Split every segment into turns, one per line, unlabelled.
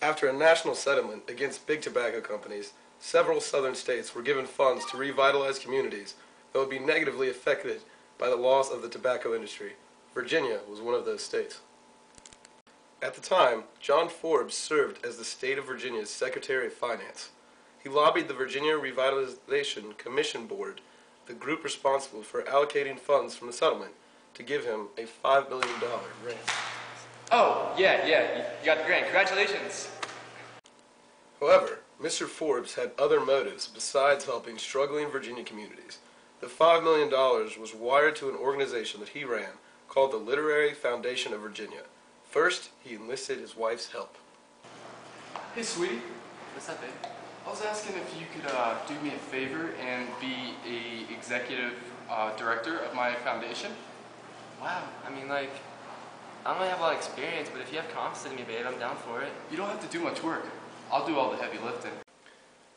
After a national settlement against big tobacco companies, several southern states were given funds to revitalize communities that would be negatively affected by the loss of the tobacco industry. Virginia was one of those states. At the time, John Forbes served as the state of Virginia's Secretary of Finance. He lobbied the Virginia Revitalization Commission Board, the group responsible for allocating funds from the settlement, to give him a $5 million grant.
Oh, yeah, you got the grant. Congratulations.
However, Mr. Forbes had other motives besides helping struggling Virginia communities. The $5 million was wired to an organization that he ran called the Literary Foundation of Virginia. First, he enlisted his wife's help.
Hey, sweetie. What's up, babe? I was asking if you could do me a favor and be a executive director of my foundation.
Wow, I mean, like, I don't really have a lot of experience, but if you have confidence in me, babe, I'm down for it.
You don't have to do much work. I'll do all the heavy lifting.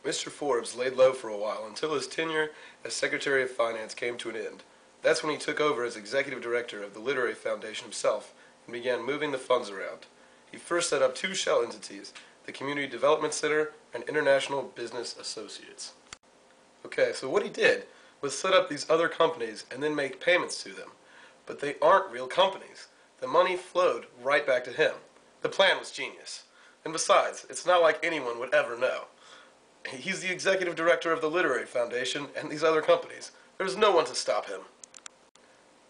Mr. Forbes laid low for a while until his tenure as Secretary of Finance came to an end. That's when he took over as executive director of the Literary Foundation himself and began moving the funds around. He first set up two shell entities, the Community Development Center and International Business Associates. Okay, so what he did was set up these other companies and then make payments to them. But they aren't real companies. The money flowed right back to him. The plan was genius. And besides, it's not like anyone would ever know. He's the executive director of the Literary Foundation and these other companies. There's no one to stop him.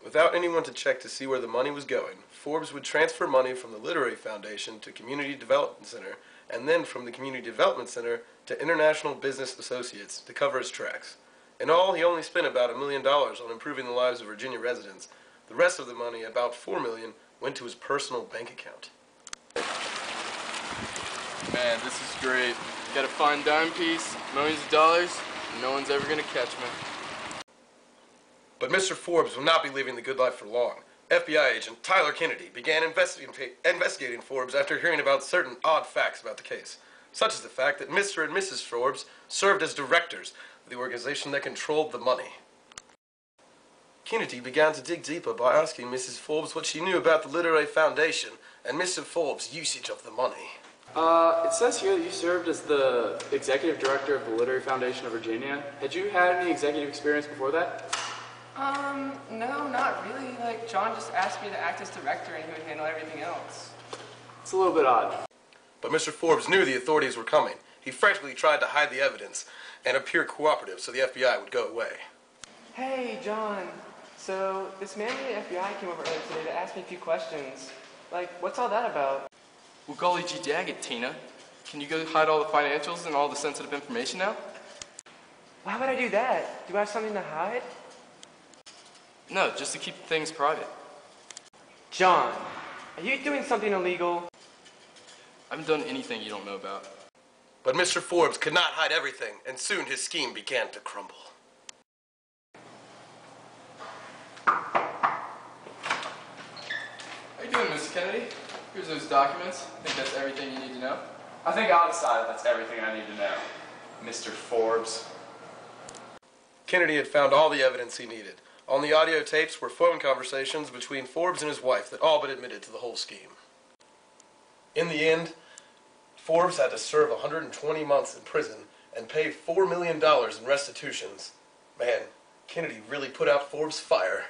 Without anyone to check to see where the money was going, Forbes would transfer money from the Literary Foundation to Community Development Center, and then from the Community Development Center to International Business Associates to cover his tracks. In all, he only spent about $1 million on improving the lives of Virginia residents. The rest of the money, about $4 million, went to his personal bank account.
Man, this is great. Got a fine dime piece, millions of dollars, and no one's ever gonna catch me.
But Mr. Forbes will not be living the good life for long. FBI agent Tyler Kennedy began investigating Forbes after hearing about certain odd facts about the case, such as the fact that Mr. and Mrs. Forbes served as directors of the organization that controlled the money. Kennedy began to dig deeper by asking Mrs. Forbes what she knew about the Literary Foundation and Mr. Forbes' usage of the money.
It says here that you served as the executive director of the Literary Foundation of Virginia. Had you had any executive experience before that?
No, not really. Like, John just asked me to act as director and he would handle everything else.
It's a little bit odd.
But Mr. Forbes knew the authorities were coming. He frantically tried to hide the evidence and appear cooperative so the FBI would go away.
Hey, John. So, this man from the FBI came over earlier today to ask me a few questions. Like, what's all that about?
Well, golly gee daggit, Tina. Can you go hide all the financials and all the sensitive information now?
Why would I do that? Do I have something to hide?
No, just to keep things private.
John, are you doing something illegal?
I haven't done anything you don't know about.
But Mr. Forbes could not hide everything, and soon his scheme began to crumble.
How you doing, Mr. Kennedy? Here's those documents. I think that's everything you need to know.
I think I'll decide that's everything I need to know, Mr. Forbes.
Kennedy had found all the evidence he needed. On the audio tapes were phone conversations between Forbes and his wife that all but admitted to the whole scheme. In the end, Forbes had to serve 120 months in prison and pay $4 million in restitutions. Man, Kennedy really put out Forbes' fire.